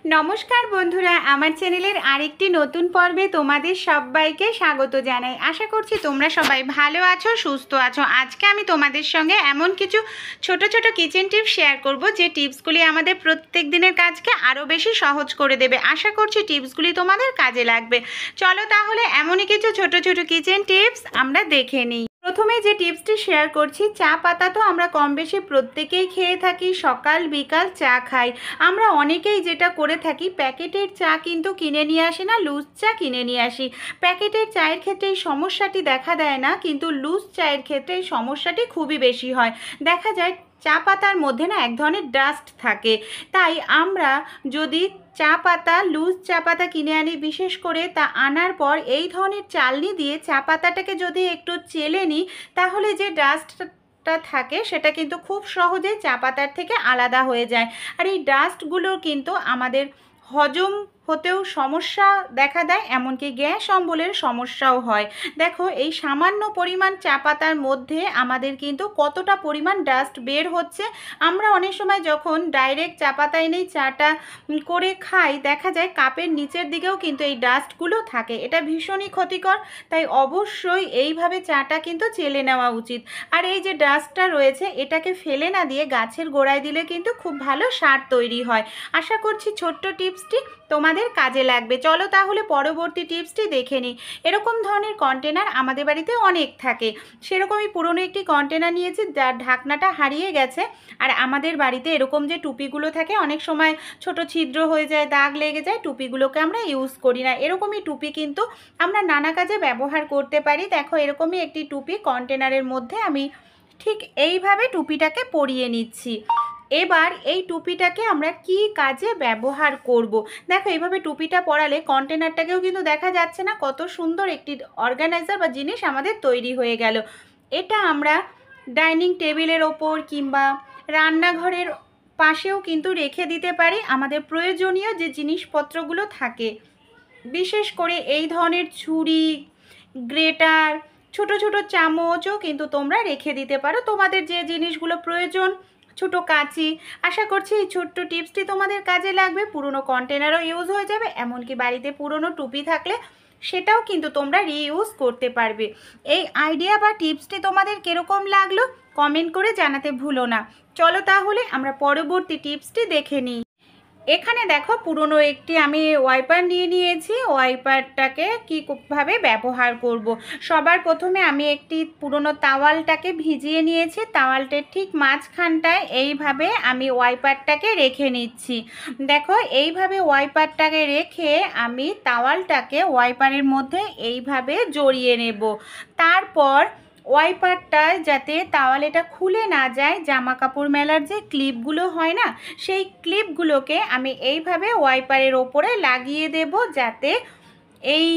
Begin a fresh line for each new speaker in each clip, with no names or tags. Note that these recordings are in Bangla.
নমস্কার বন্ধুরা, আমার চ্যানেলের আরেকটি নতুন পর্বে তোমাদের সবাইকে স্বাগত জানাই। আশা করছি তোমরা সবাই ভালো আছো, সুস্থ আছো। আজকে আমি তোমাদের সঙ্গে এমন কিছু ছোট ছোট কিচেন টিপস শেয়ার করব যে টিপসগুলি আমাদের প্রত্যেক দিনের কাজকে আরও বেশি সহজ করে দেবে। আশা করছি টিপসগুলি তোমাদের কাজে লাগবে। চলো তাহলে এমনই কিছু ছোট ছোট কিচেন টিপস আমরা দেখে নিই। প্রথমে যে টিপসটি শেয়ার করছি, চা পাতা তো আমরা কম বেশি প্রত্যেকেই খেয়ে থাকি। সকাল বিকাল চা খাই আমরা। অনেকেই যেটা করে থাকি, প্যাকেটের চা কিন্তু কিনে নিয়ে আসি না, লুজ চা কিনে নিয়ে আসি। প্যাকেটের চায়ের ক্ষেত্রে এই সমস্যাটি দেখা দেয় না, কিন্তু লুজ চায়ের ক্ষেত্রে এই সমস্যাটি খুবই বেশি হয়। দেখা যায় চা পাতার মধ্যে না এক ধরনের ডাস্ট থাকে। তাই আমরা যদি চা পাতা, লুজ চা পাতা কিনে আনি, বিশেষ করে তা আনার পর এই ধরনের চালনি দিয়ে চা পাতাটাকে যদি একটু চেলে নিই, তাহলে যে ডাস্টটা থাকে সেটা কিন্তু খুব সহজেই চা পাতার থেকে আলাদা হয়ে যায়। আর এই ডাস্টগুলো কিন্তু আমাদের হজম হতেও সমস্যা দেখা দেয়, এমনকি গ্যাস অম্বলের সমস্যাও হয়। দেখো, এই সামান্য পরিমাণ চা পাতার মধ্যে আমাদের কিন্তু কতটা পরিমাণ ডাস্ট বের হচ্ছে। আমরা অনেক সময় যখন ডাইরেক্ট চা পাতা এনেই চাটা করে খাই, দেখা যায় কাপের নিচের দিকেও কিন্তু এই ডাস্টগুলো থাকে। এটা ভীষণই ক্ষতিকর। তাই অবশ্যই এইভাবে চাটা কিন্তু চেলে নেওয়া উচিত। আর এই যে ডাস্টটা রয়েছে, এটাকে ফেলে না দিয়ে গাছের গোড়ায় দিলে কিন্তু খুব ভালো সার তৈরি হয়। আশা করছি ছোট্ট টিপসটি তোমাদের কাজে লাগবে। চলো তাহলে পরবর্তী টিপসটি দেখে নিই। এরকম ধরনের কন্টেনার আমাদের বাড়িতে অনেক থাকে। সেরকমই পুরনো একটি কন্টেনার নিয়েছি যার ঢাকনাটা হারিয়ে গেছে। আর আমাদের বাড়িতে এরকম যে টুপিগুলো থাকে, অনেক সময় ছোট ছিদ্র হয়ে যায়, দাগ লেগে যায়, টুপিগুলোকে আমরা ইউজ করি না। এরকমই টুপি কিন্তু আমরা নানা কাজে ব্যবহার করতে পারি। দেখো, এরকমই একটি টুপি কন্টেনারের মধ্যে আমি ঠিক এইভাবে টুপিটাকে পরিয়ে নিচ্ছি। এবার এই টুপিটাকে আমরা কি কাজে ব্যবহার করব। দেখো, এইভাবে টুপিটা পরালে কন্টেনারটাকেও কিন্তু দেখা যাচ্ছে না, কত সুন্দর একটি অর্গানাইজার বা জিনিস আমাদের তৈরি হয়ে গেল। এটা আমরা ডাইনিং টেবিলের ওপর কিংবা রান্নাঘরের পাশেও কিন্তু রেখে দিতে পারি। আমাদের প্রয়োজনীয় যে জিনিসপত্রগুলো থাকে, বিশেষ করে এই ধরনের ছুরি, গ্রেটার, ছোট ছোট চামচও কিন্তু তোমরা রেখে দিতে পারো, তোমাদের যে জিনিসগুলো প্রয়োজন, ছোট কাঁচি। আশা করছি এই ছোট্ট টিপসটি তোমাদের কাজে লাগবে। পুরনো কন্টেনারও ইউজ হয়ে যাবে, এমনকি বাড়িতে পুরনো টুপি থাকলে সেটাও কিন্তু তোমরা রিইউজ করতে পারবে। এই আইডিয়া বা টিপসটি তোমাদের কীরকম লাগলো কমেন্ট করে জানাতে ভুলো না। চলো তাহলে আমরা পরবর্তী টিপসটি দেখে নিই। এখানে দেখো, পুরনো একটি আমি ওয়াইপার নিয়ে নিয়েছি। ওয়াইপারটাকে কীভাবে ব্যবহার করব। সবার প্রথমে আমি একটি পুরনো তাওয়ালটাকে ভিজিয়ে নিয়েছি। তাওয়ালটার ঠিক মাঝখানটায় এইভাবে আমি ওয়াইপারটাকে রেখে নিচ্ছি। দেখো, এইভাবে ওয়াইপারটাকে রেখে আমি তাওয়ালটাকে ওয়াইপারের মধ্যে এইভাবে জড়িয়ে নেব। তারপর ওয়াইপারটা যাতে তাওয়ালেটা খুলে না যায়, জামা কাপড় মেলার যে ক্লিপগুলো হয় না, সেই ক্লিপগুলোকে আমি এইভাবে ওয়াইপারের ওপরে লাগিয়ে দেব, যাতে এই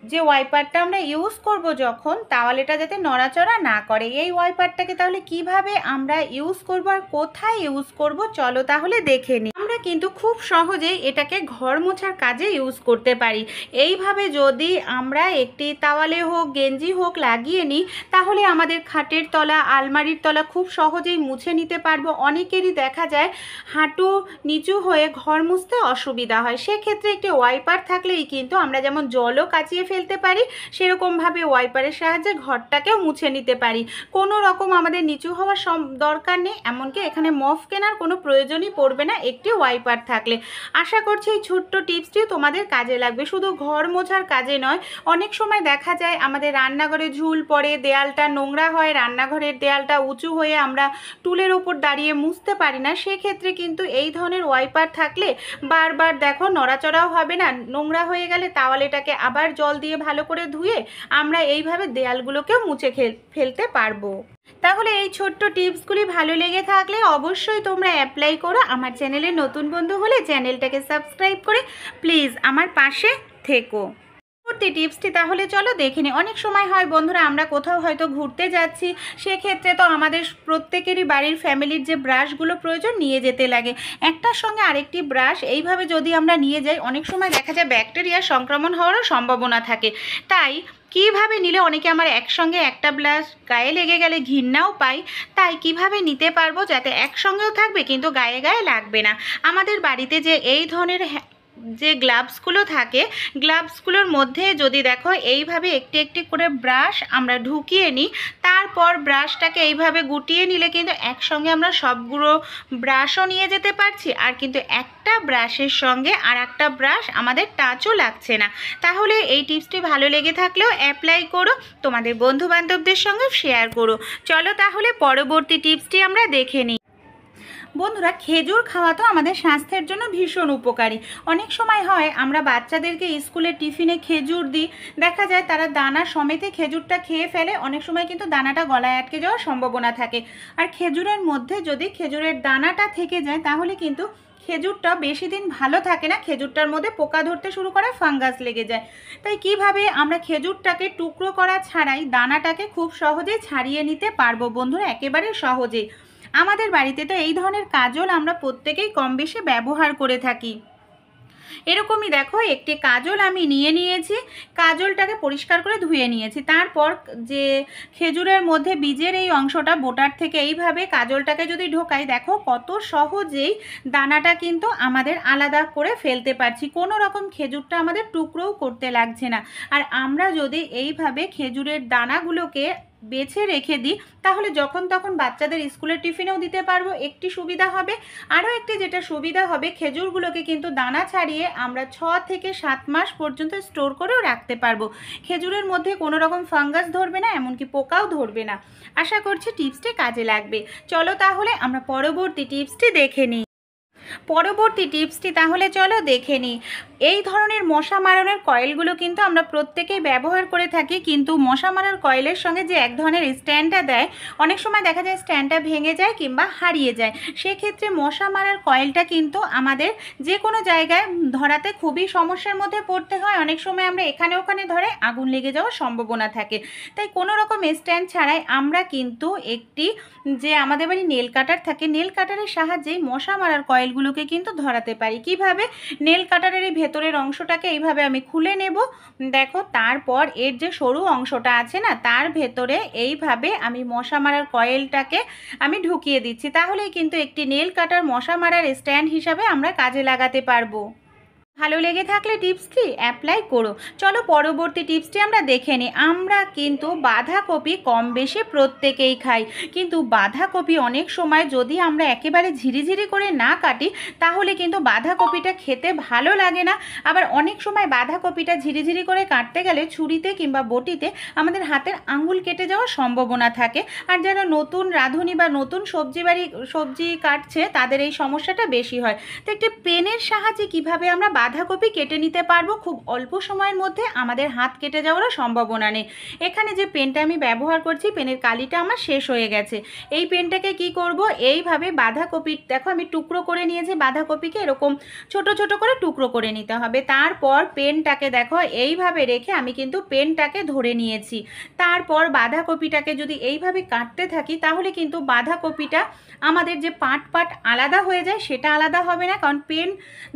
যে ওয়াইপারটা আমরা ইউজ করব যখন, তাওয়ালেটা যাতে নড়াচড়া না করে। এই ওয়াইপারটাকে তাহলে কিভাবে আমরা ইউজ করব আর কোথায় ইউজ করব, চলো তাহলে দেখে নিই। আমরা কিন্তু খুব সহজেই এটাকে ঘর মোছার কাজে ইউজ করতে পারি। এইভাবে যদি আমরা একটি তাওয়ালে হোক, গেঞ্জি হোক লাগিয়ে নিই, তাহলে আমাদের খাটের তলা, আলমারির তলা খুব সহজেই মুছে নিতে পারবো। অনেকেরই দেখা যায় হাঁটু নিচু হয়ে ঘর মুছতে অসুবিধা হয়। সেক্ষেত্রে একটি ওয়াইপার থাকলেই কিন্তু আমরা যেমন জলও কাচিয়ে ফেলতে পারি, সেরকমভাবে ওয়াইপারের সাহায্যে ঘরটাকেও মুছে নিতে পারি। কোনো রকম আমাদের নিচু হওয়ার দরকার নেই, এমনকি এখানে মফ কেনার কোনো প্রয়োজনই পড়বে না একটি ওয়াইপার থাকলে। আশা করছি এই ছোট্ট টিপসটিও তোমাদের কাজে লাগবে। শুধু ঘর মোছার কাজে নয়, অনেক সময় দেখা যায় আমাদের রান্নাঘরে ঝুল পড়ে, দেয়ালটা নোংরা হয়, রান্নাঘরের দেয়ালটা উঁচু হয়ে আমরা টুলের ওপর দাঁড়িয়ে মুছতে পারি না। সেক্ষেত্রে কিন্তু এই ধরনের ওয়াইপার থাকলে বারবার দেখো নড়াচড়াও হবে না। নোংরা হয়ে গেলে তাওয়ালেটাকে আবার জল দিয়ে ভালো করে ধুয়ে আমরা এইভাবে দেয়ালগুলোকেও মুছে ফেলতে পারবো। তাহলে এই ছোট্ট টিপসগুলি ভালো লেগে থাকলে অবশ্যই তোমরা অ্যাপ্লাই করো। আমার চ্যানেলে নতুন বন্ধু হলে চ্যানেলটাকে সাবস্ক্রাইব করে প্লিজ আমার পাশে থেকো। পরবর্তী টিপসটি তাহলে চলো দেখে নিই। অনেক সময় হয় বন্ধুরা, আমরা কোথাও হয়তো ঘুরতে যাচ্ছি, সেক্ষেত্রে তো আমাদের প্রত্যেকেরই বাড়ির ফ্যামিলির যে ব্রাশগুলো প্রয়োজন নিয়ে যেতে লাগে। একটার সঙ্গে আরেকটি ব্রাশ এইভাবে যদি আমরা নিয়ে যাই, অনেক সময় দেখা যায় ব্যাকটেরিয়া সংক্রমণ হওয়ারও সম্ভাবনা থাকে। তাই কিভাবে নিলে, অনেকে আমার একসঙ্গে একটা ব্লাউজ গায়ে লেগে গেলে ঘৃণাও পাই, তাই কিভাবে নিতে পারবো যাতে একসঙ্গেও থাকবে কিন্তু গায়ে গায়ে লাগবে না। আমাদের বাড়িতে যে এই ধরনের যে গ্লাভসগুলো থাকে, গ্লাভসগুলোর মধ্যে যদি দেখো এইভাবে একটি একটি করে ব্রাশ আমরা ঢুকিয়ে নিই, তারপর ব্রাশটাকে এইভাবে গুটিয়ে নিলে কিন্তু একসঙ্গে আমরা সবগুলো ব্রাশও নিয়ে যেতে পারছি, আর কিন্তু একটা ব্রাশের সঙ্গে আর একটা ব্রাশ আমাদের টাচও লাগছে না। তাহলে এই টিপসটি ভালো লেগে থাকলেও অ্যাপ্লাই করো, তোমাদের বন্ধুবান্ধবদের সঙ্গে শেয়ার করো। চলো তাহলে পরবর্তী টিপসটি আমরা দেখে নিই। বন্ধুরা, খেজুর খাওয়া তো আমাদের স্বাস্থ্যের জন্য ভীষণ উপকারী। অনেক সময় হয় আমরা বাচ্চাদেরকে স্কুলে টিফিনে খেজুর দিই, দেখা যায় তারা দানা সমেতে খেজুরটা খেয়ে ফেলে, অনেক সময় কিন্তু দানাটা গলায় আটকে যাওয়ার সম্ভাবনা থাকে। আর খেজুরের মধ্যে যদি খেজুরের দানাটা থেকে যায় তাহলে কিন্তু খেজুরটা বেশি দিন ভালো থাকে না, খেজুরটার মধ্যে পোকা ধরতে শুরু করে, ফাঙ্গাস লেগে যায়। তাই কিভাবে আমরা খেজুরটাকে টুকরো করা ছাড়াই দানাটাকে খুব সহজেই ছাড়িয়ে নিতে পারবো বন্ধুরা, একেবারে সহজেই। আমাদের বাড়িতে তো এই ধরনের কাজল আমরা প্রত্যেকেই কম বেশি ব্যবহার করে থাকি। এরকমই দেখো একটি কাজল আমি নিয়ে নিয়েছি, কাজলটাকে পরিষ্কার করে ধুয়ে নিয়েছি। তারপর যে খেজুরের মধ্যে বীজের এই অংশটা, বোটার থেকে এইভাবে কাজলটাকে যদি ঢোকাই, দেখো কত সহজেই দানাটা কিন্তু আমাদের আলাদা করে ফেলতে পারছি, কোনো রকম খেজুরটা আমাদের টুকরোও করতে লাগছে না। আর আমরা যদি এইভাবে খেজুরের দানাগুলোকে বেছে রেখে দিই তাহলে যখন তখন বাচ্চাদের স্কুলের টিফিনেও দিতে পারবো, একটি সুবিধা হবে। আরও একটি যেটা সুবিধা হবে, খেজুরগুলোকে কিন্তু দানা ছাড়িয়ে আমরা 6 থেকে 7 মাস পর্যন্ত স্টোর করেও রাখতে পারবো। খেজুরের মধ্যে কোনো রকম ফাঙ্গাস ধরবে না, এমনকি পোকাও ধরবে না। আশা করছি টিপসটি কাজে লাগবে। চলো তাহলে আমরা পরবর্তী টিপসটি দেখে নিই। পরবর্তী টিপসটি তাহলে চলো দেখে নিই। এই ধরনের মশা মারানোর কয়েলগুলো কিন্তু আমরা প্রত্যেকেই ব্যবহার করে থাকি, কিন্তু মশা মারার কয়েলের সঙ্গে যে এক ধরনের স্ট্যান্ডটা দেয়, অনেক সময় দেখা যায় স্ট্যান্ডটা ভেঙে যায় কিংবা হারিয়ে যায়। সেক্ষেত্রে মশা মারার কয়েলটা কিন্তু আমাদের যে কোনো জায়গায় ধরাতে খুবই সমস্যার মধ্যে পড়তে হয়। অনেক সময় আমরা এখানে ওখানে ধরে আগুন লেগে যাওয়ার সম্ভাবনা থাকে। তাই কোনো রকম স্ট্যান্ড ছাড়াই আমরা কিন্তু একটি যে আমাদের বাড়ি নেল কাটার থাকে, নেল কাটারের সাহায্যেই মশা মারার কয়েলগুলোকে কিন্তু ধরাতে পারি। কিভাবে? নেল কাটারের এই ভেতরের অংশটাকে এইভাবে আমি খুলে নেব, দেখো। তারপর এর যে সরু অংশটা আছে না, তার ভেতরে এইভাবে আমি মশা মারার কয়েলটাকে আমি ঢুকিয়ে দিচ্ছি। তাহলেই কিন্তু একটি নেল কাটার মশা মারার স্ট্যান্ড হিসাবে আমরা কাজে লাগাতে পারবো। ভালো লেগে থাকলে টিপসটি অ্যাপ্লাই করো। চলো পরবর্তী টিপসটি আমরা দেখে নিই। আমরা কিন্তু বাঁধাকপি কম বেশি প্রত্যেকেই খাই, কিন্তু বাঁধাকপি অনেক সময় যদি আমরা একেবারে ঝিরিঝিরি করে না কাটি তাহলে কিন্তু বাঁধাকপিটা খেতে ভালো লাগে না। আবার অনেক সময় বাঁধাকপিটা ঝিরিঝিরি করে কাটতে গেলে ছুরিতে কিংবা বটিতে আমাদের হাতের আঙুল কেটে যাওয়ার সম্ভাবনা থাকে। আর যারা নতুন রাঁধুনি বা নতুন সবজি কাটছে তাদের এই সমস্যাটা বেশি হয়। তো একটি পেনের সাহায্যে কিভাবে আমরা বাঁধাকপি কেটে নিতে পারবো খুব অল্প সময়ের মধ্যে, আমাদের হাত কেটে যাওয়ারও সম্ভাবনা নেই। এখানে যে পেনটা আমি ব্যবহার করছি, পেনের কালিটা আমার শেষ হয়ে গেছে। এই পেনটাকে কি করব, এইভাবে বাঁধাকপি দেখো আমি টুকরো করে নিয়েছি, বাঁধাকপিকে এরকম ছোট ছোট করে টুকরো করে নিতে হবে। তারপর পেনটাকে দেখো এইভাবে রেখে আমি কিন্তু পেনটাকে ধরে নিয়েছি। তারপর বাঁধাকপিটাকে যদি এইভাবে কাটতে থাকি তাহলে কিন্তু বাঁধাকপিটা আমাদের যে পাট আলাদা হয়ে যায় সেটা আলাদা হবে না, কারণ পেন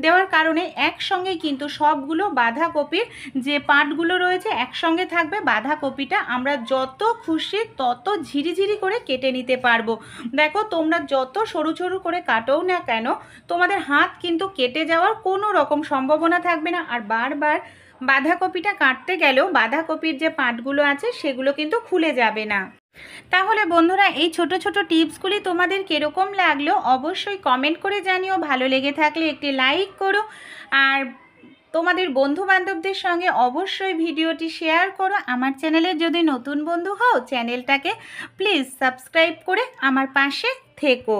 দেওয়ার কারণে একসঙ্গেই কিন্তু সবগুলো বাঁধাকপির যে পাটগুলো রয়েছে একসঙ্গে থাকবে। বাঁধাকপিটা আমরা যত খুশি তত ঝিরিঝিরি করে কেটে নিতে পারবো। দেখো তোমরা যত সরু সরু করে কাটো না কেন, তোমাদের হাত কিন্তু কেটে যাওয়ার কোনো রকম সম্ভাবনা থাকবে না। আর বারবার বাঁধাকপিটা কাটতে গেলেও বাঁধাকপির যে পাটগুলো আছে সেগুলো কিন্তু খুলে যাবে না। তাহলে বন্ধুরা, এই ছোট ছোট টিপসগুলি তোমাদের কীরকম লাগলো অবশ্যই কমেন্ট করে জানিও। ভালো লেগে থাকলে একটি লাইক করো, আর তোমাদের বন্ধু বান্ধবদের সঙ্গে অবশ্যই ভিডিওটি শেয়ার করো। আমার চ্যানেলের যদি নতুন বন্ধু হও চ্যানেলটাকে প্লিজ সাবস্ক্রাইব করে আমার পাশে থেকো।